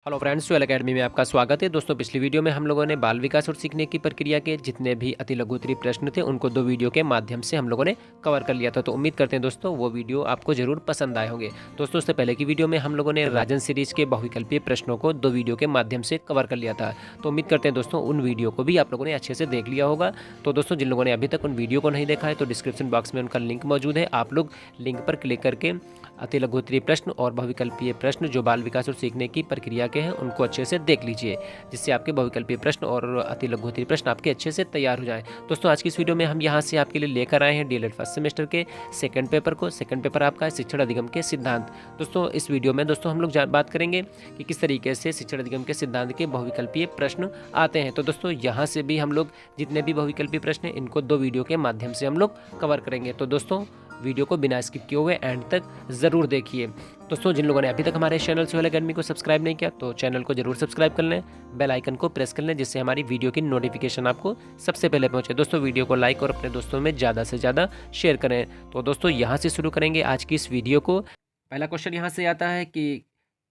Hello friends, twelve academy में आपका स्वागत है। दोस्तों, पिछली वीडियो में हम लोगों ने बाल विकास और सीखने की प्रक्रिया के जितने भी अति लघु उत्तरीय प्रश्न थे उनको दो वीडियो के माध्यम से हम लोगों ने कवर कर लिया था। तो उम्मीद करते हैं दोस्तों वो वीडियो आपको जरूर पसंद आए होंगे। दोस्तों, उससे पहले की वीडियो में हम लोगों ने राजन सीरीज के बहुविकल्पीय प्रश्नों को दो वीडियो के माध्यम से कवर कर लिया था। तो उम्मीद करते हैं दोस्तों उन वीडियो को भी आप लोगों ने अच्छे से देख लिया होगा। तो दोस्तों, जिन लोगों ने अभी तक उन वीडियो को नहीं देखा है तो डिस्क्रिप्शन बॉक्स में उनका लिंक मौजूद है। आप लोग लिंक पर क्लिक करके अति लघु उत्तरीय प्रश्न और बहुविकल्पीय प्रश्न जो बाल विकास और सीखने की प्रक्रिया के हैं उनको अच्छे से देख लीजिए, जिससे आपके बहुविकल्पीय प्रश्न और अति लघु उत्तरीय प्रश्न आपके अच्छे से तैयार हो जाएं। दोस्तों, आज की इस वीडियो में हम यहाँ से आपके लिए लेकर आए हैं डीएलएड फर्स्ट सेमेस्टर के सेकंड पेपर को। सेकंड पेपर आपका है शिक्षण अधिगम के सिद्धांत। दोस्तों, इस वीडियो में दोस्तों हम लोग बात करेंगे कि किस तरीके से शिक्षण अधिगम के सिद्धांत के बहुविकल्पीय प्रश्न आते हैं। तो दोस्तों, यहाँ से भी हम लोग जितने भी बहुविकल्पीय प्रश्न हैं इनको दो वीडियो के माध्यम से हम लोग कवर करेंगे। तो दोस्तों, वीडियो को बिना स्किप किए हुए एंड तक ज़रूर देखिए। दोस्तों, जिन लोगों ने अभी तक हमारे चैनल ट्वेल अकेडमी को सब्सक्राइब नहीं किया तो चैनल को जरूर सब्सक्राइब कर लें, बेल आइकन को प्रेस कर लें, जिससे हमारी वीडियो की नोटिफिकेशन आपको सबसे पहले पहुंचे। दोस्तों, वीडियो को लाइक और अपने दोस्तों में ज़्यादा से ज़्यादा शेयर करें। तो दोस्तों, यहाँ से शुरू करेंगे आज की इस वीडियो को। पहला क्वेश्चन यहाँ से आता है कि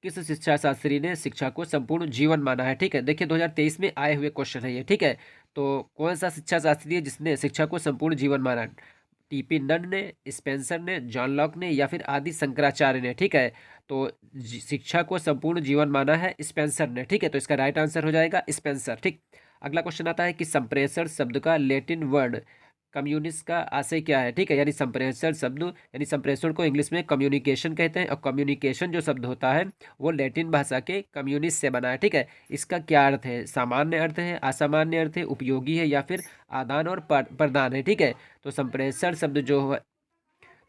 किस शिक्षा शास्त्री ने शिक्षा को संपूर्ण जीवन माना है। ठीक है, देखिए 2023 में आए हुए क्वेश्चन है ये। ठीक है, तो कौन सा शिक्षा शास्त्री है जिसने शिक्षा को संपूर्ण जीवन माना? टीपी नन ने, स्पेंसर ने, जॉन लॉक ने या फिर आदि शंकराचार्य ने। ठीक है, तो शिक्षा को संपूर्ण जीवन माना है स्पेंसर ने। ठीक है, तो इसका राइट आंसर हो जाएगा स्पेंसर। ठीक, अगला क्वेश्चन आता है कि संप्रेषण शब्द का लैटिन वर्ड कम्युनिस्ट का आशय क्या है। ठीक है, यानी संप्रेषण शब्द यानी संप्रेषण को इंग्लिश में कम्युनिकेशन कहते हैं और कम्युनिकेशन जो शब्द होता है वो लैटिन भाषा के कम्युनिस्ट से बना है। ठीक है, इसका क्या अर्थ है? सामान्य अर्थ है, असामान्य अर्थ है, उपयोगी है या फिर आदान और प्रदान है। ठीक है, तो संप्रेषण शब्द जो है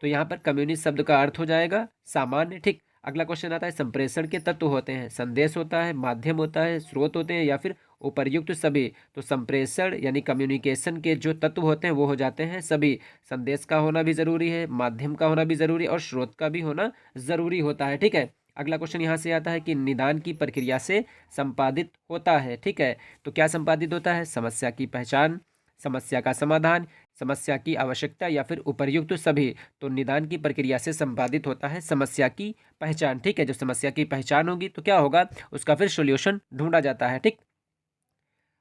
तो यहाँ पर कम्युनिस्ट शब्द का अर्थ हो जाएगा सामान्य। ठीक, अगला क्वेश्चन आता है संप्रेषण के तत्व होते हैं, संदेश होता है, माध्यम होता है, स्रोत होते हैं या फिर उपर्युक्त सभी। तो संप्रेषण यानी कम्युनिकेशन के जो तत्व होते हैं वो हो जाते हैं सभी। संदेश का होना भी जरूरी है, माध्यम का होना भी जरूरी है और स्रोत का भी होना जरूरी होता है। ठीक है, अगला क्वेश्चन यहाँ से आता है कि निदान की प्रक्रिया से संपादित होता है। ठीक है, तो क्या संपादित होता है? समस्या की पहचान, समस्या का समाधान, समस्या की आवश्यकता या फिर उपर्युक्त सभी। तो निदान की प्रक्रिया से संपादित होता है समस्या की पहचान। ठीक है, जो समस्या की पहचान होगी तो क्या होगा? उसका फिर सॉल्यूशन ढूंढा जाता है। ठीक,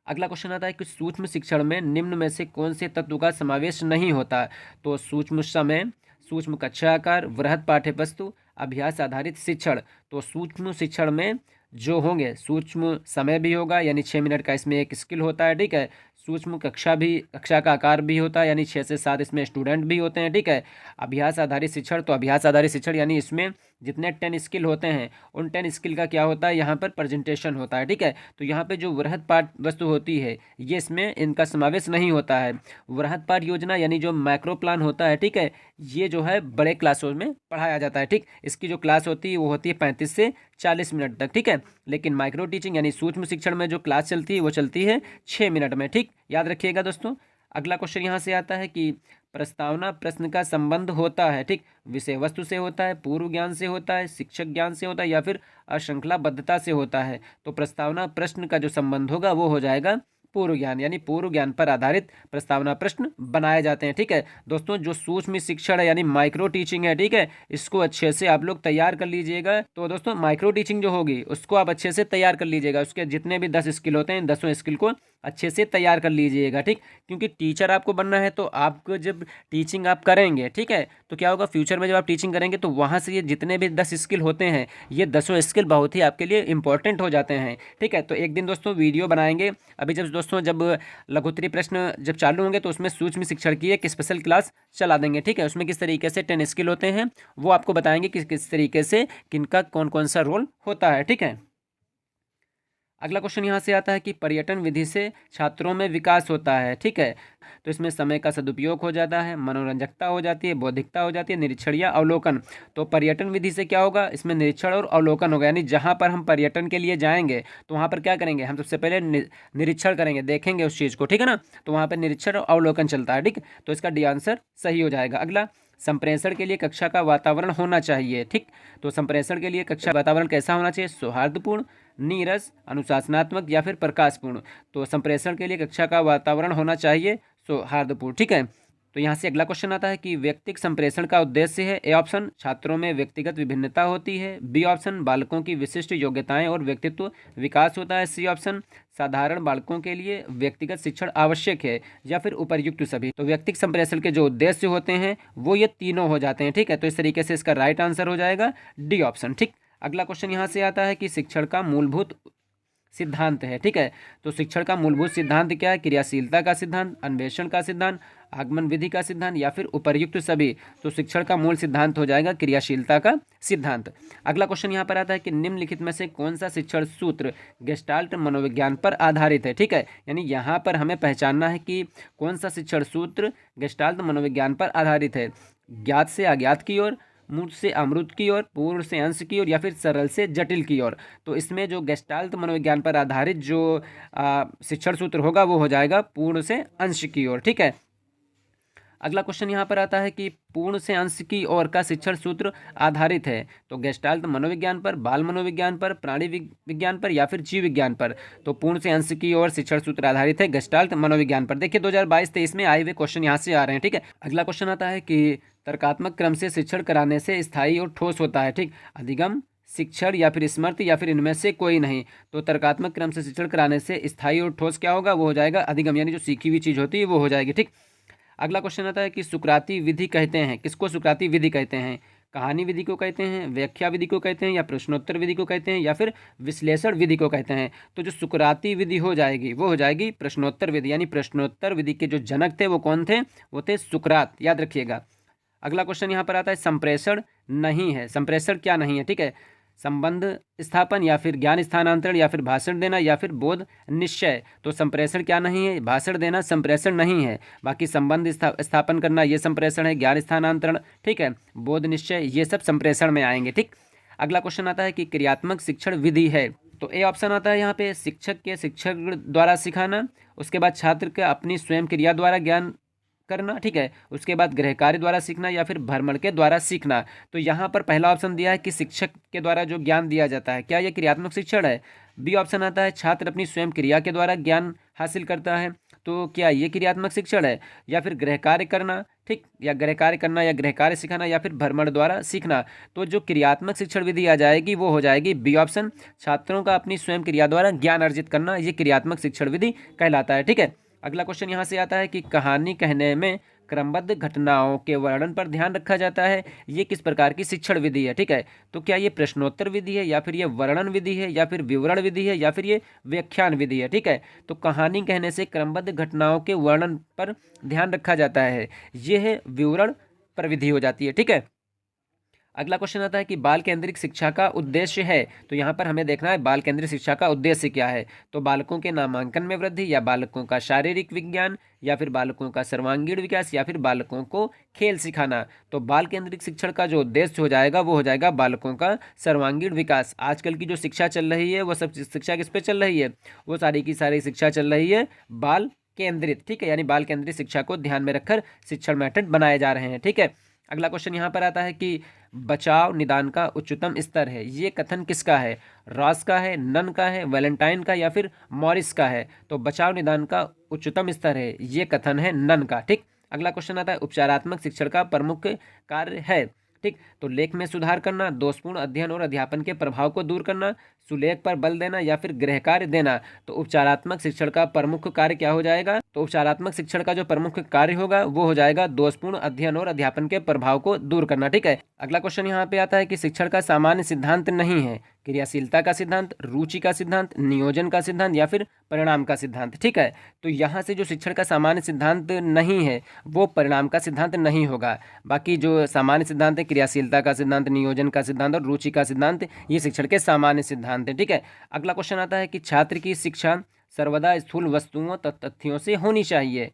अगला क्वेश्चन आता है कि सूक्ष्म शिक्षण में निम्न में से कौन से तत्व का समावेश नहीं होता? तो सूक्ष्म समय, सूक्ष्म कक्षा आकार, वृहद पाठ्य वस्तु, अभ्यास आधारित शिक्षण। तो सूक्ष्म शिक्षण में जो होंगे सूक्ष्म समय भी होगा यानी 6 मिनट का इसमें एक स्किल होता है। ठीक है, सूक्ष्म कक्षा का आकार भी होता है यानी 6 से 7 इसमें स्टूडेंट भी होते हैं। ठीक है, अभ्यास आधारित शिक्षण, तो अभ्यास आधारित शिक्षण यानी इसमें जितने 10 स्किल होते हैं उन 10 स्किल का क्या होता है? यहाँ पर प्रेजेंटेशन होता है। ठीक है, तो यहाँ पे जो वृहद पाठ वस्तु होती है ये इसमें इनका समावेश नहीं होता है। वृहद पाठ योजना यानी जो माइक्रो प्लान होता है, ठीक है, ये जो है बड़े क्लासों में पढ़ाया जाता है। ठीक, इसकी जो क्लास होती है वो होती है 35 से 40 मिनट तक। ठीक है, लेकिन माइक्रो टीचिंग यानी सूक्ष्म शिक्षण में जो क्लास चलती है वो चलती है 6 मिनट में। ठीक, याद रखिएगा दोस्तों। अगला क्वेश्चन यहाँ से आता है कि प्रस्तावना प्रश्न का संबंध होता है, ठीक, विषय वस्तु से होता है, पूर्व ज्ञान से होता है, शिक्षक ज्ञान से होता है या फिर अश्रृंखलाबद्धता से होता है। तो प्रस्तावना प्रश्न का जो संबंध होगा वो हो जाएगा पूर्व ज्ञान, यानी पूर्व ज्ञान पर आधारित प्रस्तावना प्रश्न बनाए जाते हैं। ठीक है दोस्तों, जो सूक्ष्म शिक्षण है यानी माइक्रो टीचिंग है, ठीक है, इसको अच्छे से आप लोग तैयार कर लीजिएगा। तो दोस्तों, माइक्रो टीचिंग जो होगी उसको आप अच्छे से तैयार कर लीजिएगा। उसके जितने भी 10 स्किल होते हैं 10 स्किल को अच्छे से तैयार कर लीजिएगा। ठीक, क्योंकि टीचर आपको बनना है तो आपको जब टीचिंग आप करेंगे, ठीक है, तो क्या होगा फ्यूचर में जब आप टीचिंग करेंगे तो वहाँ से ये जितने भी 10 स्किल होते हैं ये 10 स्किल बहुत ही आपके लिए इंपॉर्टेंट हो जाते हैं। ठीक है, तो एक दिन दोस्तों वीडियो बनाएंगे। अभी जब लघुत्तरीय प्रश्न जब चालू होंगे तो उसमें सूक्ष्म शिक्षण की एक स्पेशल क्लास चला देंगे। ठीक है, उसमें किस तरीके से 10 स्किल होते हैं वो आपको बताएंगे कि किस तरीके से किनका कौन कौन सा रोल होता है। ठीक है, अगला क्वेश्चन यहाँ से आता है कि पर्यटन विधि से छात्रों में विकास होता है। ठीक है, तो इसमें समय का सदुपयोग हो जाता है, मनोरंजकता हो जाती है, बौद्धिकता हो जाती है, निरीक्षण या अवलोकन। तो पर्यटन विधि से क्या होगा? इसमें निरीक्षण और अवलोकन होगा, यानी जहाँ पर हम पर्यटन के लिए जाएंगे तो वहाँ पर क्या करेंगे? हम सबसे पहले निरीक्षण करेंगे, देखेंगे उस चीज़ को। ठीक है ना, तो वहाँ पर निरीक्षण और अवलोकन चलता है। ठीक, तो इसका डी आंसर सही हो जाएगा। अगला, संप्रेषण के लिए कक्षा का वातावरण होना चाहिए। ठीक, तो संप्रेषण के लिए कक्षा वातावरण कैसा होना चाहिए? सौहार्दपूर्ण, नीरस, अनुशासनात्मक या फिर प्रकाशपूर्ण। तो संप्रेषण के लिए कक्षा का वातावरण होना चाहिए सौहार्दपूर्ण। ठीक है, तो यहाँ से अगला क्वेश्चन आता है कि व्यक्तिक संप्रेषण का उद्देश्य है। ए ऑप्शन छात्रों में व्यक्तिगत विभिन्नता होती है। बी ऑप्शन बालकों की विशिष्ट योग्यताएं और व्यक्तित्व विकास होता है। सी ऑप्शन साधारण बालकों के लिए व्यक्तिगत शिक्षण आवश्यक है। या फिर उपर्युक्त सभी। तो व्यक्तिक संप्रेषण के जो उद्देश्य होते हैं वो ये तीनों हो जाते हैं, ठीक है। तो इस तरीके से इसका राइट आंसर हो जाएगा डी ऑप्शन, ठीक। अगला क्वेश्चन यहाँ से आता है कि शिक्षण का मूलभूत सिद्धांत है, ठीक है। तो शिक्षण का मूलभूत सिद्धांत क्या है? क्रियाशीलता का सिद्धांत, अन्वेषण का सिद्धांत, आगमन विधि का सिद्धांत या फिर उपर्युक्त सभी। तो शिक्षण का मूल सिद्धांत हो जाएगा क्रियाशीलता का सिद्धांत। अगला क्वेश्चन यहाँ पर आता है कि निम्नलिखित में से कौन सा शिक्षण सूत्र गेस्टाल्ट मनोविज्ञान पर आधारित है, ठीक है। यानी यहाँ पर हमें पहचानना है कि कौन सा शिक्षण सूत्र गेस्टाल्ट मनोविज्ञान पर आधारित है। ज्ञात से अज्ञात की ओर, मूर्त से अमूर्त की ओर, पूर्ण से अंश की ओर या फिर सरल से जटिल की ओर। तो इसमें जो गेस्टाल्ट मनोविज्ञान पर आधारित जो शिक्षण सूत्र होगा वो हो जाएगा पूर्ण से अंश की ओर, ठीक है। अगला क्वेश्चन यहाँ पर आता है कि पूर्ण से अंश की ओर का शिक्षण सूत्र आधारित है। तो गेस्टाल्ट मनोविज्ञान पर, बाल मनोविज्ञान पर, प्राणी विज्ञान पर या फिर जीव विज्ञान पर। तो पूर्ण से अंश की ओर शिक्षण सूत्र आधारित है गेस्टाल्ट मनोविज्ञान पर। देखिए 2022-23 में आए हुए क्वेश्चन यहाँ से आ रहे हैं, ठीक है। अगला क्वेश्चन आता है कि तर्कात्मक क्रम से शिक्षण कराने से स्थायी और ठोस होता है, ठीक। अधिगम, शिक्षण या फिर स्मृति या फिर इनमें से कोई नहीं। तो तर्कात्मक क्रम से शिक्षण कराने से स्थायी और ठोस क्या होगा? वो हो जाएगा अधिगम, यानी जो सीखी हुई चीज़ होती है वो हो जाएगी, ठीक। अगला क्वेश्चन आता है कि सुकराती विधि कहते हैं, किसको सुकराती विधि कहते हैं? कहानी विधि को कहते हैं, व्याख्या विधि को कहते हैं या प्रश्नोत्तर विधि को कहते हैं या फिर विश्लेषण विधि को कहते हैं? तो जो सुकराती विधि हो जाएगी वो हो जाएगी प्रश्नोत्तर विधि, यानी प्रश्नोत्तर विधि के जो जनक थे वो कौन थे? वो थे सुकरात, याद रखिएगा। अगला क्वेश्चन यहाँ पर आता है संप्रेषण नहीं है। संप्रेषण क्या नहीं है, ठीक है। संबंध स्थापन या फिर ज्ञान स्थानांतरण या फिर भाषण देना या फिर बोध निश्चय। तो संप्रेषण क्या नहीं है? भाषण देना संप्रेषण नहीं है। बाकी संबंध स्थापन करना ये संप्रेषण है, ज्ञान स्थानांतरण, ठीक है, बोध निश्चय ये सब संप्रेषण में आएंगे, ठीक। अगला क्वेश्चन आता है कि क्रियात्मक शिक्षण विधि है। तो ए ऑप्शन आता है यहाँ पे शिक्षक के शिक्षक द्वारा सिखाना, उसके बाद छात्र के अपनी स्वयं क्रिया द्वारा ज्ञान करना, ठीक है, उसके बाद गृह कार्य द्वारा सीखना या फिर भ्रमण के द्वारा सीखना। तो यहाँ पर पहला ऑप्शन दिया है कि शिक्षक के द्वारा जो ज्ञान दिया जाता है, क्या यह क्रियात्मक शिक्षण है? बी ऑप्शन आता है छात्र अपनी स्वयं क्रिया के द्वारा ज्ञान हासिल करता है। तो क्या ये क्रियात्मक शिक्षण है? या फिर गृह कार्य करना, ठीक, या गृह कार्य करना या गृह कार्य सिखाना या फिर भ्रमण द्वारा सीखना। तो जो क्रियात्मक शिक्षण विधि आ जाएगी वो हो जाएगी बी ऑप्शन, छात्रों का अपनी स्वयं क्रिया द्वारा ज्ञान अर्जित करना, ये क्रियात्मक शिक्षण विधि कहलाता है, ठीक है। अगला क्वेश्चन यहाँ से आता है कि कहानी कहने में क्रमबद्ध घटनाओं के वर्णन पर ध्यान रखा जाता है, ये किस प्रकार की शिक्षण विधि है, ठीक है। तो क्या ये प्रश्नोत्तर विधि है या फिर ये वर्णन विधि है या फिर विवरण विधि है या फिर ये व्याख्यान विधि है, ठीक है। तो कहानी कहने से क्रमबद्ध घटनाओं के वर्णन पर ध्यान रखा जाता है, ये है विवरण पर विधि हो जाती है, ठीक है। अगला क्वेश्चन आता है कि बाल केंद्रित शिक्षा का उद्देश्य है। तो यहाँ पर हमें देखना है बाल केंद्रित शिक्षा का उद्देश्य क्या है। तो बालकों के नामांकन में वृद्धि या बालकों का शारीरिक विज्ञान या फिर बालकों का सर्वांगीण विकास या फिर बालकों को खेल सिखाना। तो बाल केंद्रित शिक्षण का जो उद्देश्य हो जाएगा वो हो जाएगा बालकों का सर्वांगीण विकास। आजकल की जो शिक्षा चल रही है वो सब शिक्षा किस पे चल रही है? वो सारी की सारी शिक्षा चल रही है बाल केंद्रित, ठीक है, यानी बाल केंद्रित शिक्षा को ध्यान में रखकर शिक्षण मेथड बनाए जा रहे हैं, ठीक है। अगला क्वेश्चन यहाँ पर आता है कि बचाव निदान का उच्चतम स्तर है, ये कथन किसका है? रॉस का है, नन का है, वैलेंटाइन का या फिर मॉरिस का है? तो बचाव निदान का उच्चतम स्तर है, ये कथन है नन का, ठीक। अगला क्वेश्चन आता है उपचारात्मक शिक्षण का प्रमुख कार्य है, ठीक। तो लेख में सुधार करना, दोषपूर्ण अध्ययन और अध्यापन के प्रभाव को दूर करना, सुलेख पर बल देना या फिर गृह कार्य देना। तो उपचारात्मक शिक्षण का प्रमुख कार्य क्या हो जाएगा? तो उपचारात्मक शिक्षण का जो प्रमुख कार्य होगा वो हो जाएगा दोषपूर्ण अध्ययन और अध्यापन के प्रभाव को दूर करना, ठीक है। अगला क्वेश्चन यहाँ पे आता है कि शिक्षण का सामान्य सिद्धांत नहीं है, क्रियाशीलता का सिद्धांत, रुचि का सिद्धांत, नियोजन का सिद्धांत या फिर परिणाम का सिद्धांत, ठीक है। तो यहाँ से जो शिक्षण का सामान्य सिद्धांत नहीं है वो परिणाम का सिद्धांत नहीं होगा। बाकी जो सामान्य सिद्धांत है क्रियाशीलता का सिद्धांत, नियोजन का सिद्धांत और रुचि का सिद्धांत, ये शिक्षण के सामान्य सिद्धांत है, ठीक है। अगला क्वेश्चन आता है कि छात्र की शिक्षा सर्वदा स्थूल वस्तुओं तथ्यों से होनी चाहिए,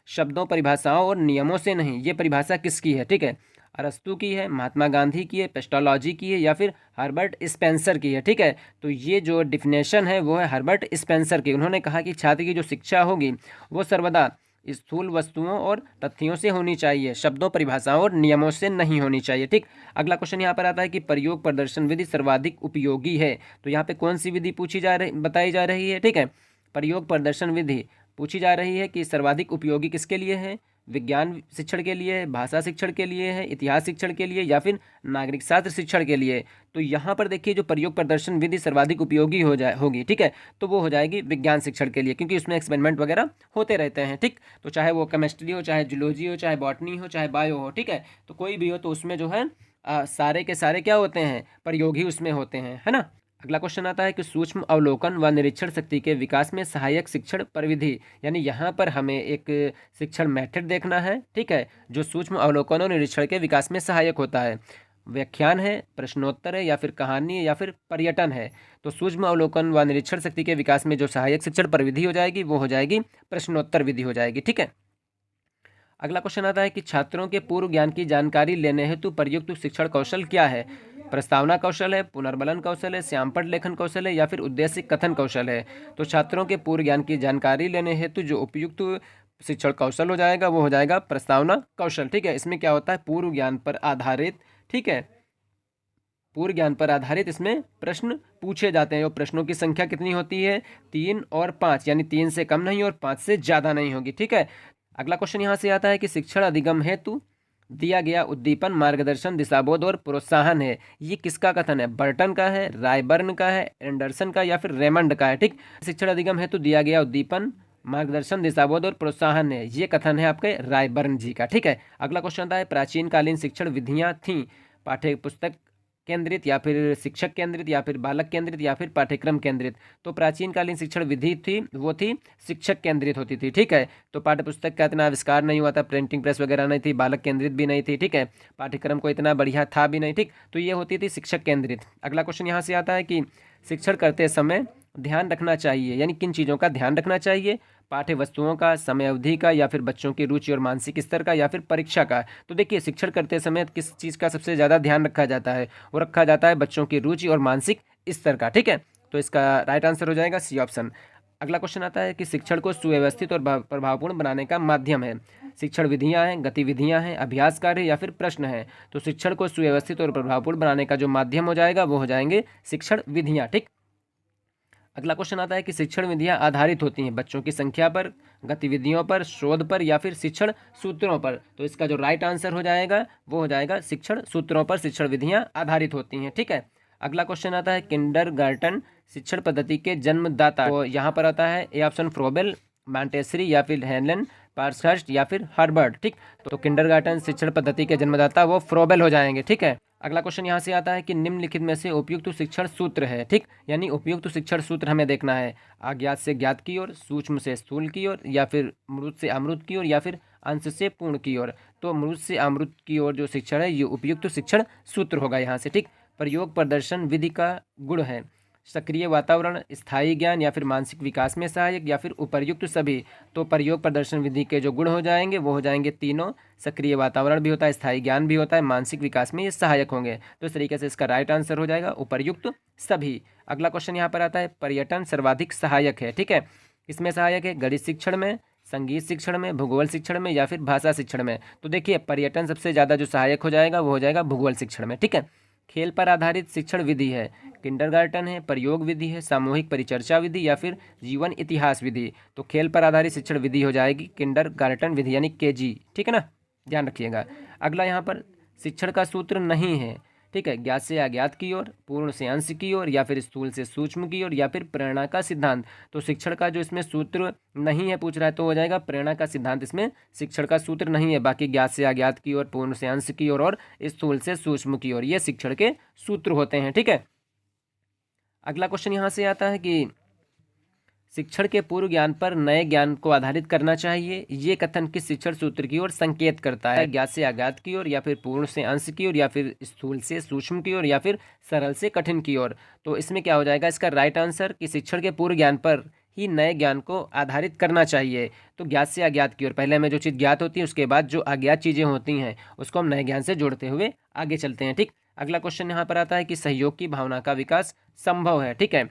शब्दों, परिभाषाओं और नियमों से नहीं। ये परिभाषा किसकी है, ठीक है? अरस्तू की है, महात्मा गांधी की है, पेस्टोलॉजी की है या फिर हर्बर्ट स्पेंसर की है, ठीक है। तो ये जो डिफिनेशन है वो है हर्बर्ट स्पेंसर की। उन्होंने कहा कि छात्र की जो शिक्षा होगी वो सर्वदा स्थूल वस्तुओं और तथ्यों से होनी चाहिए, शब्दों, परिभाषाओं और नियमों से नहीं होनी चाहिए, ठीक। अगला क्वेश्चन यहाँ पर आता है कि प्रयोग प्रदर्शन विधि सर्वाधिक उपयोगी है। तो यहाँ पे कौन सी विधि बताई जा रही है, ठीक है? प्रयोग प्रदर्शन विधि पूछी जा रही है कि सर्वाधिक उपयोगी किसके लिए है? विज्ञान शिक्षण के लिए, भाषा शिक्षण के लिए है, इतिहास शिक्षण के लिए या फिर नागरिक शास्त्र शिक्षण के लिए। तो यहाँ पर देखिए जो प्रयोग प्रदर्शन विधि सर्वाधिक उपयोगी होगी, ठीक है, तो वो हो जाएगी विज्ञान शिक्षण के लिए, क्योंकि उसमें एक्सपेरिमेंट वगैरह होते रहते हैं, ठीक। तो चाहे वो केमिस्ट्री हो, चाहे जूलॉजी हो, चाहे बॉटनी हो, चाहे बायो हो, ठीक है, तो कोई भी हो तो उसमें जो है सारे के सारे क्या होते हैं, प्रयोग ही उसमें होते हैं, है ना। अगला क्वेश्चन आता है कि सूक्ष्म अवलोकन व निरीक्षण शक्ति के विकास में सहायक शिक्षण परिविधि, यानी यहाँ पर हमें एक शिक्षण मेथड देखना है, ठीक है, जो सूक्ष्म अवलोकन और निरीक्षण के विकास में सहायक होता है। व्याख्यान है, प्रश्नोत्तर है, या फिर कहानी है, या फिर पर्यटन है। तो सूक्ष्म अवलोकन व निरीक्षण शक्ति के विकास में जो सहायक शिक्षण परिविधि हो जाएगी वो हो जाएगी प्रश्नोत्तर विधि हो जाएगी, ठीक है। अगला क्वेश्चन आता है कि छात्रों के पूर्व ज्ञान की जानकारी लेने हेतु प्रयुक्त शिक्षण कौशल क्या है। प्रस्तावना कौशल है, पुनर्बलन कौशल है, श्यामपट्ट लेखन कौशल है, या फिर उद्देश्य कथन कौशल है। तो छात्रों के पूर्व ज्ञान की जानकारी लेने हेतु जो उपयुक्त शिक्षण कौशल हो जाएगा वो हो जाएगा प्रस्तावना कौशल, ठीक है। इसमें क्या होता है, पूर्व ज्ञान पर आधारित, ठीक है, पूर्व ज्ञान पर आधारित इसमें प्रश्न पूछे जाते हैं। और प्रश्नों की संख्या कितनी होती है, 3 और 5, यानी 3 से कम नहीं और 5 से ज़्यादा नहीं होगी, ठीक है। अगला क्वेश्चन यहाँ से आता है कि शिक्षण अधिगम हेतु दिया गया उद्दीपन, मार्गदर्शन, दिशाबोध और प्रोत्साहन है, ये किसका कथन है, बर्टन का है, रायबर्न का है, एंडरसन का, या फिर रेमंड का है, ठीक। शिक्षण अधिगम हेतु दिया गया उद्दीपन, मार्गदर्शन, दिशाबोध और प्रोत्साहन है, ये कथन है आपके रायबर्न जी का, ठीक है। अगला क्वेश्चन आता है प्राचीन कालीन शिक्षण विधियाँ थीं पाठ्य पुस्तक केंद्रित या फिर शिक्षक केंद्रित या फिर बालक केंद्रित या फिर पाठ्यक्रम केंद्रित। तो प्राचीन कालीन शिक्षण विधि थी वो थी शिक्षक केंद्रित होती थी, ठीक है। तो पाठ्य पुस्तक का इतना आविष्कार नहीं हुआ था, प्रिंटिंग प्रेस वगैरह नहीं थी, बालक केंद्रित भी नहीं थी, ठीक है, पाठ्यक्रम को इतना बढ़िया था भी नहीं, ठीक। तो ये होती थी शिक्षक केंद्रित। अगला क्वेश्चन यहाँ से आता है कि शिक्षण करते समय ध्यान रखना चाहिए, यानी किन चीज़ों का ध्यान रखना चाहिए, पाठ्य वस्तुओं का, समय अवधि का, या फिर बच्चों की रुचि और मानसिक स्तर का, या फिर परीक्षा का। तो देखिए शिक्षण करते समय किस चीज़ का सबसे ज़्यादा ध्यान रखा जाता है, वो रखा जाता है बच्चों की रुचि और मानसिक स्तर का, ठीक है। तो इसका राइट आंसर हो जाएगा सी ऑप्शन। अगला क्वेश्चन आता है कि शिक्षण को सुव्यवस्थित और प्रभावपूर्ण बनाने का माध्यम है। शिक्षण विधियाँ हैं, गतिविधियाँ हैं, अभ्यास कार्य या फिर प्रश्न है। तो शिक्षण को सुव्यवस्थित और प्रभावपूर्ण बनाने का जो माध्यम हो जाएगा वो हो जाएंगे शिक्षण विधियाँ, ठीक। अगला क्वेश्चन आता है कि शिक्षण विधियाँ आधारित होती हैं बच्चों की संख्या पर, गतिविधियों पर, शोध पर, या फिर शिक्षण सूत्रों पर। तो इसका जो राइट आंसर हो जाएगा वो हो जाएगा शिक्षण सूत्रों पर शिक्षण विधियाँ आधारित होती हैं, ठीक है। अगला क्वेश्चन आता है किंडरगार्टन शिक्षण पद्धति के जन्मदाता। तो यहाँ पर आता है ए ऑप्शन फ्रोबेल, मॉन्टेसरी, या फिर हेलन, पार्क्सहर्स्ट, या फिर हार्वर्ड, ठीक। तो किंडरगार्टन शिक्षण पद्धति के जन्मदाता वो फ्रोबेल हो जाएंगे, ठीक है। अगला क्वेश्चन यहाँ से आता है कि निम्नलिखित में से उपयुक्त शिक्षण सूत्र है, ठीक, यानी उपयुक्त शिक्षण सूत्र हमें देखना है अज्ञात से ज्ञात की ओर, सूक्ष्म से स्थूल की ओर, या फिर मूर्त से अमृत की ओर, या फिर अंश से पूर्ण की ओर। तो मूर्त से अमृत की ओर जो शिक्षण है ये उपयुक्त शिक्षण सूत्र होगा यहाँ से, ठीक। प्रयोग प्रदर्शन विधि का गुण है सक्रिय वातावरण, स्थायी ज्ञान, या फिर मानसिक विकास में सहायक, या फिर उपर्युक्त सभी। तो प्रयोग प्रदर्शन विधि के जो गुण हो जाएंगे वो हो जाएंगे तीनों, सक्रिय वातावरण भी होता है, स्थायी ज्ञान भी होता है, मानसिक विकास में ये सहायक होंगे। तो इस तरीके से इसका राइट आंसर हो जाएगा उपर्युक्त सभी। अगला क्वेश्चन यहाँ पर आता है पर्यटन सर्वाधिक सहायक है, ठीक है, किसमें सहायक है, गणित शिक्षण में, संगीत शिक्षण में, भूगोल शिक्षण में, या फिर भाषा शिक्षण में। तो देखिए पर्यटन सबसे ज़्यादा जो सहायक हो जाएगा वो हो जाएगा भूगोल शिक्षण में, ठीक है। खेल पर आधारित शिक्षण विधि है, किंडरगार्टन है, प्रयोग विधि है, सामूहिक परिचर्चा विधि, या फिर जीवन इतिहास विधि। तो खेल पर आधारित शिक्षण विधि हो जाएगी किंडरगार्टन विधि यानी केजी, ठीक है ना, ध्यान रखिएगा। अगला यहाँ पर शिक्षण का सूत्र नहीं है, ठीक है, ज्ञात से अज्ञात की ओर, पूर्ण से अंश की ओर, या फिर स्थूल से सूक्ष्म की ओर, या फिर प्रेरणा का सिद्धांत। तो शिक्षण का जो इसमें सूत्र नहीं है पूछ रहा है तो हो जाएगा प्रेरणा का सिद्धांत, इसमें शिक्षण का सूत्र नहीं है। बाकी ज्ञात से अज्ञात की ओर, पूर्ण से अंश की ओर और स्थूल से सूक्ष्म की ओर ये शिक्षण के सूत्र होते हैं, ठीक है। अगला क्वेश्चन यहाँ से आता है कि शिक्षण के पूर्व ज्ञान पर नए ज्ञान को आधारित करना चाहिए, ये कथन किस शिक्षण सूत्र की ओर संकेत करता है, ज्ञात से अज्ञात की ओर, या फिर पूर्ण से अंश की ओर, या फिर स्थूल से सूक्ष्म की ओर, या फिर सरल से कठिन की ओर। तो इसमें क्या हो जाएगा इसका राइट आंसर कि शिक्षण के पूर्व ज्ञान पर ही नए ज्ञान को आधारित करना चाहिए। तो ज्ञात से अज्ञात की ओर, पहले हमें जो चीज़ ज्ञात होती है उसके बाद जो अज्ञात चीज़ें होती हैं उसको हम नए ज्ञान से जोड़ते हुए आगे चलते हैं, ठीक। अगला क्वेश्चन यहाँ पर आता है कि सहयोग की भावना का विकास संभव है, ठीक है।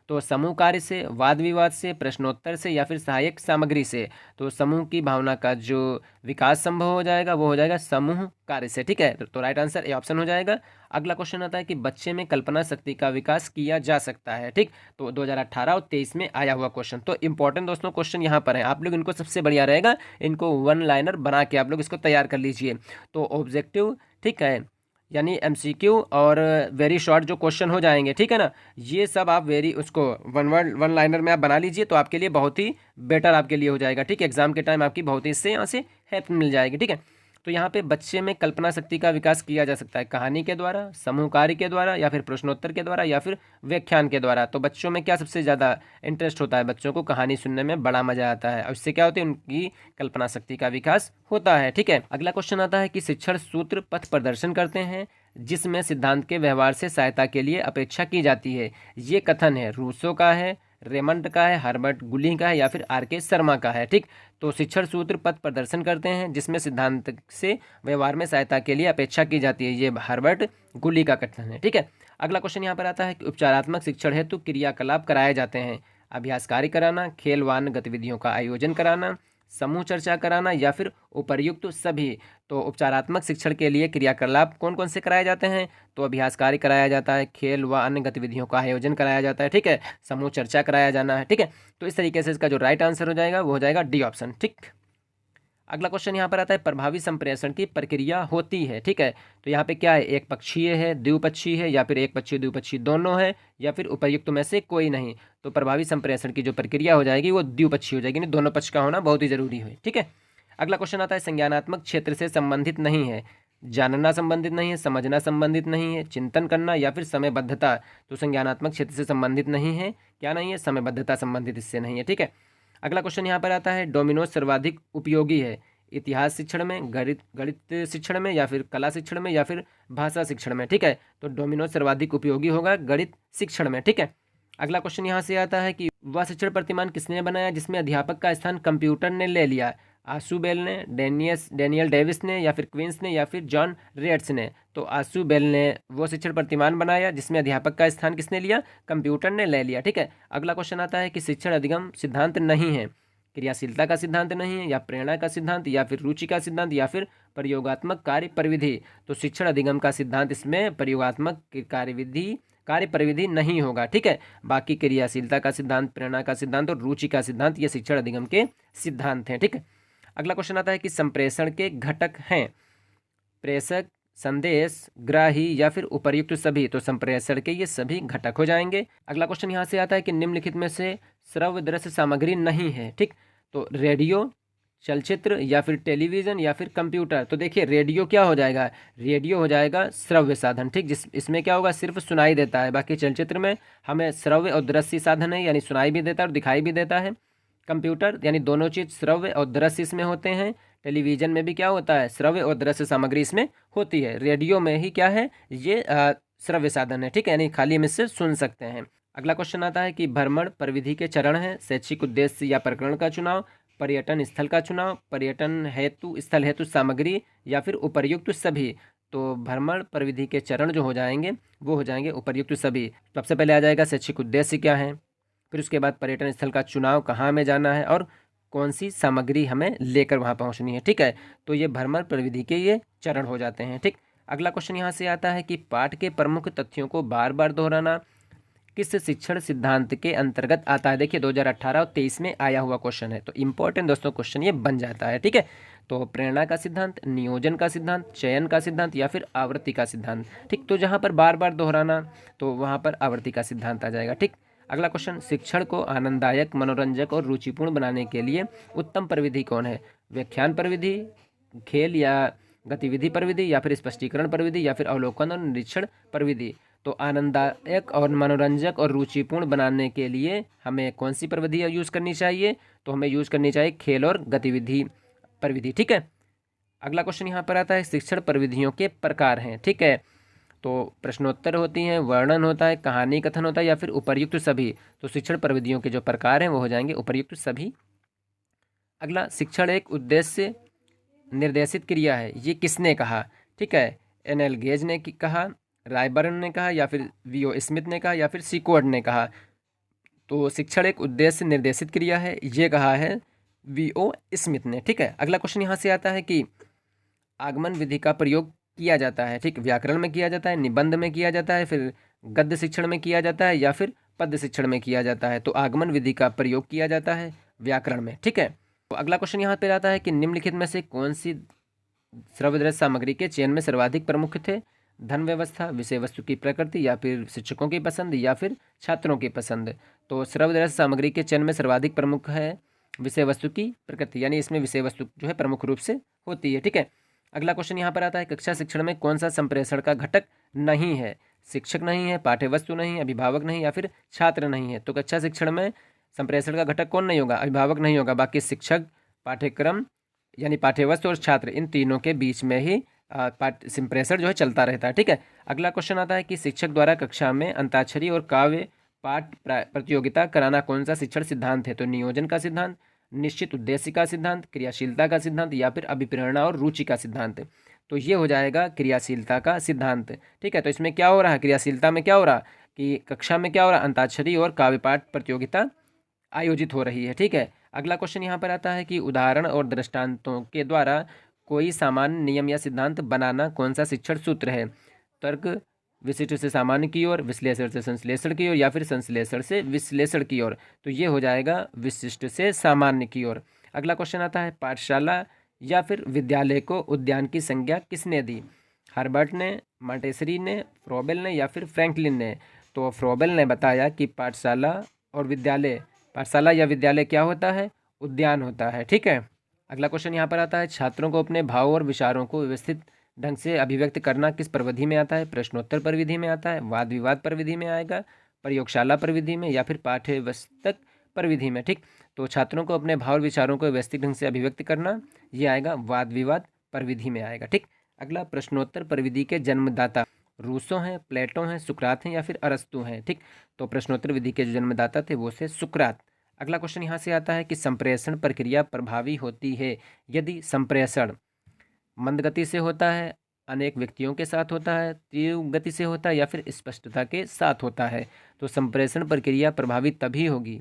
तो समूह कार्य से, वाद विवाद से, प्रश्नोत्तर से या फिर सहायक सामग्री से। तो समूह की भावना का जो विकास संभव हो जाएगा वो हो जाएगा समूह कार्य से। ठीक है, तो राइट आंसर ए ऑप्शन हो जाएगा। अगला क्वेश्चन आता है कि बच्चे में कल्पना शक्ति का विकास किया जा सकता है। ठीक, तो 2018 और 23 में आया हुआ क्वेश्चन। तो इंपॉर्टेंट दोस्तों क्वेश्चन यहाँ पर है, आप लोग इनको सबसे बढ़िया रहेगा इनको वन लाइनर बना के आप लोग इसको तैयार कर लीजिए। तो ऑब्जेक्टिव, ठीक है, यानी एमसीक्यू और वेरी शॉर्ट जो क्वेश्चन हो जाएंगे, ठीक है ना, ये सब आप वेरी उसको वन वर्ड वन लाइनर में आप बना लीजिए तो आपके लिए बहुत ही बेटर आपके लिए हो जाएगा। ठीक है, एग्जाम के टाइम आपकी बहुत ही इससे यहाँ से हेल्प मिल जाएगी। ठीक है, तो यहाँ पे बच्चे में कल्पना शक्ति का विकास किया जा सकता है कहानी के द्वारा, समूह कार्य के द्वारा या फिर प्रश्नोत्तर के द्वारा या फिर व्याख्यान के द्वारा। तो बच्चों में क्या सबसे ज़्यादा इंटरेस्ट होता है, बच्चों को कहानी सुनने में बड़ा मजा आता है और इससे क्या होती है, उनकी कल्पना शक्ति का विकास होता है। ठीक है, अगला क्वेश्चन आता है कि शिक्षण सूत्र पथ प्रदर्शन करते हैं जिसमें सिद्धांत के व्यवहार से सहायता के लिए अपेक्षा की जाती है। ये कथन है रूसो का है, रेमंड का है, हर्बर्ट गुली का है या फिर आर.के. शर्मा का है। ठीक, तो शिक्षण सूत्र पथ प्रदर्शन करते हैं जिसमें सिद्धांत से व्यवहार में सहायता के लिए अपेक्षा की जाती है, ये हर्बर्ट गुली का कथन है। ठीक है, अगला क्वेश्चन यहाँ पर आता है कि उपचारात्मक शिक्षण हेतु क्रियाकलाप कराए जाते हैं, अभ्यास कार्य कराना, खेलवान गतिविधियों का आयोजन कराना, समूह चर्चा कराना या फिर उपर्युक्त सभी। तो उपचारात्मक शिक्षण के लिए क्रियाकलाप कौन कौन से कराए जाते हैं, तो अभ्यास कार्य कराया जाता है, खेल व अन्य गतिविधियों का आयोजन कराया जाता है, ठीक है, समूह चर्चा कराया जाना है। ठीक है, तो इस तरीके से इसका जो राइट आंसर हो जाएगा वो हो जाएगा डी ऑप्शन। ठीक, अगला क्वेश्चन यहाँ पर आता है प्रभावी संप्रेषण की प्रक्रिया होती है। ठीक है, तो यहाँ पे क्या है, एक पक्षीय है, द्विपक्षीय है या फिर एक पक्षीय द्विपक्षीय दोनों है या फिर उपर्युक्त में से कोई नहीं। तो प्रभावी संप्रेषण की जो प्रक्रिया हो जाएगी वो द्विपक्षीय हो जाएगी, दोनों पक्ष का होना बहुत ही जरूरी है। ठीक है, अगला क्वेश्चन आता है संज्ञानात्मक क्षेत्र से संबंधित नहीं है, जानना संबंधित नहीं है, समझना संबंधित नहीं है, चिंतन करना या फिर समयबद्धता। तो संज्ञानात्मक क्षेत्र से संबंधित नहीं है, क्या नहीं है, समयबद्धता संबंधित इससे नहीं है। ठीक है, अगला क्वेश्चन यहाँ पर आता है डोमिनोज सर्वाधिक उपयोगी है इतिहास शिक्षण में, गणित शिक्षण में या फिर कला शिक्षण में या फिर भाषा शिक्षण में। ठीक है, तो डोमिनोज सर्वाधिक उपयोगी होगा गणित शिक्षण में। ठीक है, अगला क्वेश्चन यहाँ से आता है कि वह शिक्षण प्रतिमान किसने बनाया जिसमें अध्यापक का स्थान कंप्यूटर ने ले लिया, आशुबेल ने, डेनियल डेविस ने या फिर क्वींस ने या फिर जॉन रेट्स ने। तो आशुबेल ने वो शिक्षण प्रतिमान बनाया जिसमें अध्यापक का स्थान किसने लिया, कंप्यूटर ने ले लिया। ठीक है, अगला क्वेश्चन आता है कि शिक्षण अधिगम सिद्धांत नहीं है, क्रियाशीलता का सिद्धांत नहीं है या प्रेरणा का सिद्धांत या फिर रुचि का सिद्धांत या फिर प्रयोगात्मक कार्य परिविधि। तो शिक्षण अधिगम का सिद्धांत इसमें प्रयोगात्मक कार्य परिविधि नहीं होगा। ठीक है, बाकी क्रियाशीलता का सिद्धांत, प्रेरणा का सिद्धांत और रुचि का सिद्धांत ये शिक्षण अधिगम के सिद्धांत हैं। ठीक है, अगला क्वेश्चन आता है कि संप्रेषण के घटक हैं प्रेषक, संदेश, ग्राही या फिर उपर्युक्त सभी। तो संप्रेषण के ये सभी घटक हो जाएंगे। अगला क्वेश्चन यहाँ से आता है कि निम्नलिखित में से श्रव्य दृश्य सामग्री नहीं है। ठीक, तो रेडियो, चलचित्र या फिर टेलीविजन या फिर कंप्यूटर। तो देखिए रेडियो क्या हो जाएगा, रेडियो हो जाएगा श्रव्य साधन। ठीक, जिस इसमें क्या होगा, सिर्फ सुनाई देता है। बाकी चलचित्र में हमें श्रव्य और दृश्य साधन है, यानी सुनाई भी देता है और दिखाई भी देता है। कंप्यूटर यानी दोनों चीज़ श्रव्य और दृश्य इसमें होते हैं। टेलीविजन में भी क्या होता है, श्रव्य और दृश्य सामग्री इसमें होती है। रेडियो में ही क्या है, ये श्रव्य साधन है। ठीक है, यानी खाली हम इससे सुन सकते हैं। अगला क्वेश्चन आता है कि भ्रमण परिविधि के चरण हैं शैक्षिक उद्देश्य या प्रकरण का चुनाव, पर्यटन स्थल का चुनाव, पर्यटन हेतु स्थल हेतु सामग्री या फिर उपर्युक्त सभी। तो भ्रमण परिविधि के चरण जो हो जाएंगे वो हो जाएंगे उपर्युक्त सभी। सबसे पहले आ जाएगा शैक्षिक उद्देश्य क्या है, फिर उसके बाद पर्यटन स्थल का चुनाव, कहाँ हमें जाना है और कौन सी सामग्री हमें लेकर वहाँ पहुँचनी है। ठीक है, तो ये भ्रमण प्रविधि के ये चरण हो जाते हैं। ठीक, अगला क्वेश्चन यहाँ से आता है कि पाठ के प्रमुख तथ्यों को बार बार दोहराना किस शिक्षण सिद्धांत के अंतर्गत आता है। देखिए 2018 और 23 में आया हुआ क्वेश्चन है, तो इंपॉर्टेंट दोस्तों क्वेश्चन ये बन जाता है। ठीक है, तो प्रेरणा का सिद्धांत, नियोजन का सिद्धांत, चयन का सिद्धांत या फिर आवृत्ति का सिद्धांत। ठीक, तो जहाँ पर बार बार दोहराना तो वहाँ पर आवृत्ति का सिद्धांत आ जाएगा। ठीक, अगला क्वेश्चन शिक्षण को आनंददायक, मनोरंजक और रुचिपूर्ण बनाने के लिए उत्तम प्रविधि कौन है, व्याख्यान प्रविधि, खेल या गतिविधि प्रविधि या फिर स्पष्टीकरण प्रविधि या फिर अवलोकन और निरीक्षण प्रविधि। तो आनंददायक और मनोरंजक और रुचिपूर्ण बनाने के लिए हमें कौन सी प्रविधि यूज़ करनी चाहिए, तो हमें यूज़ करनी चाहिए खेल और गतिविधि प्रविधि। ठीक है, अगला क्वेश्चन यहाँ पर आता है शिक्षण प्रविधियों के प्रकार हैं। ठीक है, तो प्रश्नोत्तर होती हैं, वर्णन होता है, कहानी कथन होता है या फिर उपर्युक्त सभी। तो शिक्षण प्रविधियों के जो प्रकार हैं वो हो जाएंगे उपर्युक्त सभी। अगला शिक्षण एक उद्देश्य निर्देशित क्रिया है, ये किसने कहा। ठीक है, एन.एल. गेज ने कहा, रायबर्न ने कहा या फिर वी.ओ. स्मिथ ने कहा या फिर सीकोर्ड ने कहा। तो शिक्षण एक उद्देश्य निर्देशित क्रिया है, ये कहा है V.O. स्मिथ ने। ठीक है, अगला क्वेश्चन यहाँ से आता है कि आगमन विधि का प्रयोग किया जाता है, ठीक, व्याकरण में किया जाता है, निबंध में किया जाता है, फिर गद्य शिक्षण में किया जाता है, या फिर पद्य शिक्षण में किया जाता है। तो आगमन विधि का प्रयोग किया जाता है व्याकरण में। ठीक है, तो अगला क्वेश्चन यहाँ पे आता है कि निम्नलिखित में से कौन सी श्रव्यदृश्य सामग्री के चयन में सर्वाधिक प्रमुख थे? धन व्यवस्था, विषय वस्तु की प्रकृति, या फिर शिक्षकों की पसंद, या फिर छात्रों की पसंद। तो श्रव्यदृश्य सामग्री के चयन में सर्वाधिक प्रमुख है विषय वस्तु की प्रकृति, यानी इसमें विषय वस्तु जो है प्रमुख रूप से होती है। ठीक है, अगला क्वेश्चन यहाँ पर आता है कक्षा शिक्षण में कौन सा संप्रेषण का घटक नहीं है? शिक्षक नहीं है, पाठ्य वस्तु नहीं है, अभिभावक नहीं, या फिर छात्र नहीं है। तो कक्षा शिक्षण में संप्रेषण का घटक कौन नहीं होगा? अभिभावक नहीं होगा। बाकी शिक्षक, पाठ्यक्रम यानी पाठ्यवस्तु और छात्र, इन तीनों के बीच में ही संप्रेषण जो है चलता रहता है। ठीक है, अगला क्वेश्चन आता है कि शिक्षक द्वारा कक्षा में अंताक्षरी और काव्य पाठ प्रतियोगिता कराना कौन सा शिक्षण सिद्धांत है? तो नियोजन का सिद्धांत, निश्चित उद्देश्य का सिद्धांत, क्रियाशीलता का सिद्धांत, या फिर अभिप्रेरणा और रुचि का सिद्धांत। तो ये हो जाएगा क्रियाशीलता का सिद्धांत। ठीक है, तो इसमें क्या हो रहा है? क्रियाशीलता में क्या हो रहा कि कक्षा में क्या हो रहा? अंताक्षरी और काव्य पाठ प्रतियोगिता आयोजित हो रही है। ठीक है, अगला क्वेश्चन यहाँ पर आता है कि उदाहरण और दृष्टांतों के द्वारा कोई सामान्य नियम या सिद्धांत बनाना कौन सा शिक्षण सूत्र है? तर्क विशिष्ट से सामान्य की ओर, विश्लेषण से संश्लेषण की ओर, या फिर संश्लेषण से विश्लेषण की ओर। तो ये हो जाएगा विशिष्ट से सामान्य की ओर। अगला क्वेश्चन आता है पाठशाला या फिर विद्यालय को उद्यान की संज्ञा किसने दी? हर्बर्ट ने, मॉन्टेसरी ने, फ्रोबेल ने, या फिर फ्रैंकलिन ने। तो फ्रोबेल ने बताया कि पाठशाला या विद्यालय क्या होता है? उद्यान होता है। ठीक है, अगला क्वेश्चन यहाँ पर आता है छात्रों को अपने भाव और विचारों को व्यवस्थित ढंग से अभिव्यक्त करना किस प्रविधि में आता है? प्रश्नोत्तर प्रविधि में आता है, वाद विवाद प्रविधि में आएगा, प्रयोगशाला प्रविधि में, या फिर पाठ्यपुस्तक प्रविधि में। ठीक, तो छात्रों को अपने भाव और विचारों को व्यवस्थित ढंग से अभिव्यक्त करना, ये आएगा वाद विवाद प्रविधि में आएगा। ठीक, अगला प्रश्नोत्तर प्रविधि के जन्मदाता रूसो हैं, प्लेटो हैं, सुकरात हैं, या फिर अरस्तु हैं। ठीक, तो प्रश्नोत्तर विधि के जो जन्मदाता थे वो थे सुकरात। अगला क्वेश्चन यहाँ से आता है कि संप्रेषण प्रक्रिया प्रभावी होती है यदि संप्रेषण मंद गति से होता है, अनेक व्यक्तियों के साथ होता है, तीव्र गति से होता है, या फिर स्पष्टता के साथ होता है। तो संप्रेषण प्रक्रिया प्रभावी तभी होगी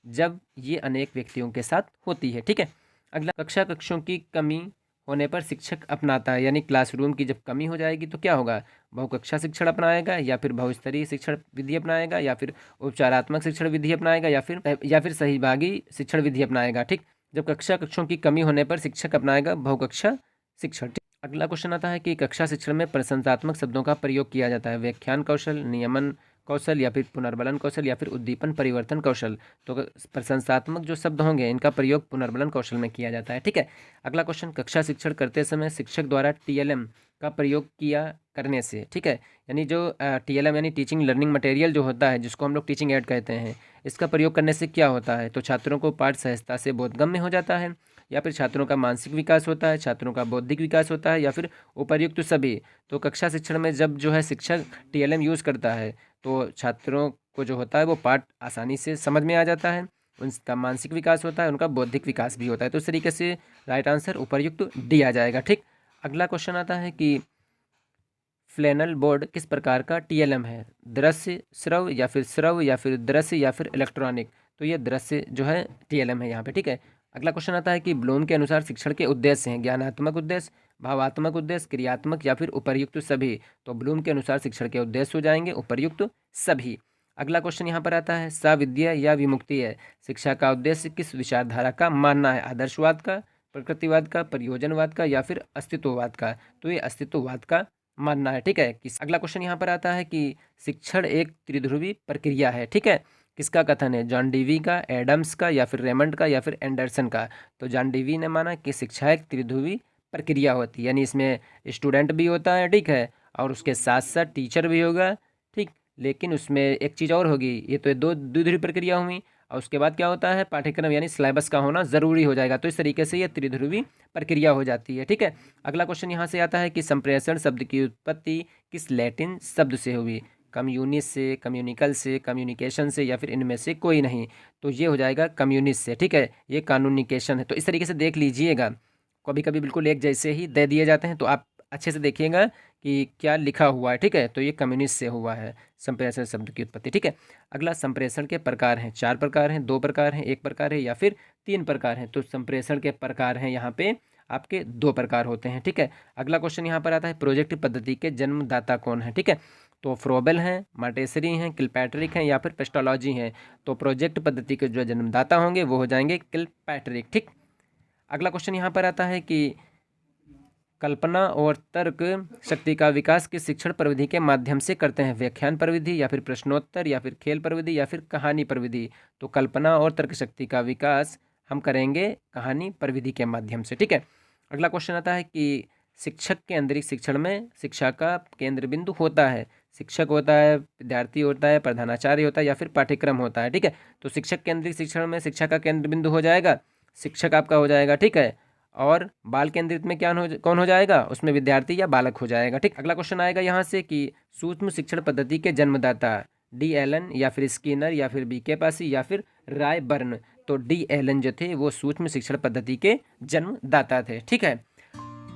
जब ये अनेक व्यक्तियों के साथ होती है। ठीक है, अगला कक्षों की कमी होने पर शिक्षक अपनाता है, यानी क्लासरूम की जब कमी हो जाएगी तो क्या होगा? बहुकक्षा शिक्षण अपनाएगा, या फिर बहुस्तरीय शिक्षण विधि अपनाएगा, या फिर उपचारात्मक शिक्षण विधि अपनाएगा, या फिर सहभागी शिक्षण विधि अपनाएगा। ठीक, जब कक्षों की कमी होने पर शिक्षक अपनाएगा बहुकक्षा शिक्षण। अगला क्वेश्चन आता है कि कक्षा शिक्षण में प्रशंसात्मक शब्दों का प्रयोग किया जाता है, व्याख्यान कौशल, नियमन कौशल, या फिर पुनर्बलन कौशल, या फिर उद्दीपन परिवर्तन कौशल। तो प्रशंसात्मक जो शब्द होंगे इनका प्रयोग पुनर्बलन कौशल में किया जाता है। ठीक है, अगला क्वेश्चन कक्षा शिक्षण करते समय शिक्षक द्वारा TLM का प्रयोग किया करने से, ठीक है, यानी जो TLM यानी टीचिंग लर्निंग मटेरियल जो होता है, जिसको हम लोग टीचिंग एड कहते हैं, इसका प्रयोग करने से क्या होता है? तो छात्रों को पाठ सहजता से बोधगम्य हो जाता है, या फिर छात्रों का मानसिक विकास होता है, छात्रों का बौद्धिक विकास होता है, या फिर उपर्युक्त सभी। तो कक्षा शिक्षण में जब जो है शिक्षक TLM यूज़ करता है तो छात्रों को जो होता है वो पाठ आसानी से समझ में आ जाता है, उनका मानसिक विकास होता है, उनका बौद्धिक विकास भी होता है। तो इस तरीके से राइट आंसर उपर्युक्त डी आ जाएगा। ठीक, अगला क्वेश्चन आता है कि फ्लैनल बोर्ड किस प्रकार का TLM है? दृश्य श्रव, या फिर श्रव, या फिर दृश्य, या फिर इलेक्ट्रॉनिक। तो ये दृश्य जो है TLM है यहाँ पे। ठीक है, अगला क्वेश्चन आता है कि ब्लूम के अनुसार शिक्षण के उद्देश्य हैं ज्ञानात्मक उद्देश्य, भावात्मक उद्देश्य, क्रियात्मक, या फिर उपर्युक्त सभी। तो ब्लूम के अनुसार शिक्षण के उद्देश्य हो जाएंगे उपर्युक्त सभी। अगला क्वेश्चन यहाँ पर आता है साविद्या या विमुक्ति है शिक्षा का उद्देश्य किस विचारधारा का मानना है? आदर्शवाद का, प्रकृतिवाद का, प्रयोजनवाद का, या फिर अस्तित्ववाद का। तो ये अस्तित्ववाद का मानना है। ठीक है, अगला क्वेश्चन यहाँ पर आता है कि शिक्षण एक त्रिध्रुवी प्रक्रिया है। ठीक है, किसका कथन है? जॉन डीवी का, एडम्स का, या फिर रेमंड का, या फिर एंडरसन का। तो जॉन डीवी ने माना कि शिक्षा एक त्रिध्रुवी प्रक्रिया होती है, यानी इसमें स्टूडेंट भी होता है, ठीक है, और उसके साथ साथ टीचर भी होगा, ठीक, लेकिन उसमें एक चीज़ और होगी, ये तो दो द्विध्रुवी प्रक्रिया हुई, और उसके बाद क्या होता है? पाठ्यक्रम यानी सिलेबस का होना ज़रूरी हो जाएगा। तो इस तरीके से ये त्रिध्रुवी प्रक्रिया हो जाती है। ठीक है, अगला क्वेश्चन यहाँ से आता है कि संप्रेषण शब्द की उत्पत्ति किस लैटिन शब्द से हुई? कम्युनिस से, कम्युनिकल से, कम्युनिकेशन से, या फिर इनमें से कोई नहीं। तो ये हो जाएगा कम्युनिस्ट से। ठीक है, ये कम्युनिकेशन है। तो इस तरीके से देख लीजिएगा, कभी कभी बिल्कुल एक जैसे ही दे दिए जाते हैं, तो आप अच्छे से देखिएगा कि क्या लिखा हुआ है, ठीक है। तो ये कम्युनिस्ट से हुआ है संप्रेषण शब्द की उत्पत्ति, ठीक है। अगला, संप्रेषण के प्रकार हैं। 4 प्रकार हैं, 2 प्रकार हैं, 1 प्रकार है या फिर 3 प्रकार हैं। तो संप्रेषण के प्रकार हैं यहाँ पे आपके 2 प्रकार होते हैं, ठीक है। अगला क्वेश्चन यहाँ पर आता है, प्रोजेक्ट पद्धति के जन्मदाता कौन है, ठीक है। तो फ्रोबेल हैं, माटेसरी हैं, किलपैट्रिक हैं या फिर पेस्टोलॉजी हैं। तो प्रोजेक्ट पद्धति के जो जन्मदाता होंगे वो हो जाएंगे किलपैट्रिक, ठीक। अगला क्वेश्चन यहाँ पर आता है कि कल्पना और तर्क शक्ति का विकास किस शिक्षण प्रविधि के माध्यम से करते हैं, व्याख्यान प्रविधि या फिर प्रश्नोत्तर या फिर खेल प्रविधि या फिर कहानी प्रविधि। तो कल्पना और तर्क शक्ति का विकास हम करेंगे कहानी प्रविधि के माध्यम से, ठीक है। अगला क्वेश्चन आता है कि शिक्षक के केंद्रित शिक्षण में शिक्षा का केंद्र बिंदु होता है, शिक्षक होता है, विद्यार्थी होता है, प्रधानाचार्य होता है या फिर पाठ्यक्रम होता है, ठीक है। तो शिक्षक केंद्रित शिक्षण में शिक्षा का केंद्र बिंदु हो जाएगा शिक्षक आपका हो जाएगा, ठीक है। और बाल केंद्रित में क्या कौन हो जाएगा, उसमें विद्यार्थी या बालक हो जाएगा, ठीक। अगला क्वेश्चन आएगा यहाँ से कि सूक्ष्म शिक्षण पद्धति के जन्मदाता डी एलन या फिर स्किनर या फिर बी के पासी या फिर राय बर्न। तो डी एलन जो थे वो सूक्ष्म शिक्षण पद्धति के जन्मदाता थे, ठीक है।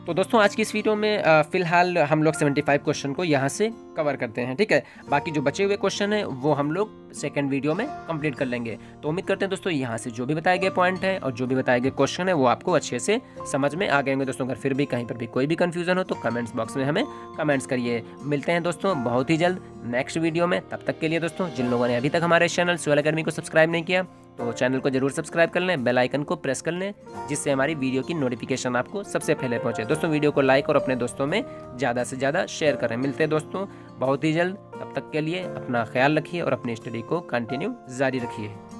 तो दोस्तों आज की इस वीडियो में फिलहाल हम लोग 75 क्वेश्चन को यहाँ से कवर करते हैं, ठीक है। बाकी जो बचे हुए क्वेश्चन हैं वो हम लोग सेकंड वीडियो में कंप्लीट कर लेंगे। तो उम्मीद करते हैं दोस्तों यहाँ से जो भी बताए गए पॉइंट हैं और जो भी बताए गए क्वेश्चन है वो आपको अच्छे से समझ में आ गए होंगे। दोस्तों अगर फिर भी कहीं पर भी कोई भी कंफ्यूजन हो तो कमेंट्स बॉक्स में हमें कमेंट्स करिए। मिलते हैं दोस्तों बहुत ही जल्द नेक्स्ट वीडियो में। तब तक के लिए दोस्तों जिन लोगों ने अभी तक हमारे चैनल सोयल अकेडमी को सब्सक्राइब नहीं किया तो चैनल को जरूर सब्सक्राइब कर लें, बेल आइकन को प्रेस कर लें जिससे हमारी वीडियो की नोटिफिकेशन आपको सबसे पहले पहुंचे। दोस्तों वीडियो को लाइक और अपने दोस्तों में ज़्यादा से ज़्यादा शेयर करें। मिलते हैं दोस्तों बहुत ही जल्द, तब तक के लिए अपना ख्याल रखिए और अपनी स्टडी को कंटिन्यू जारी रखिए।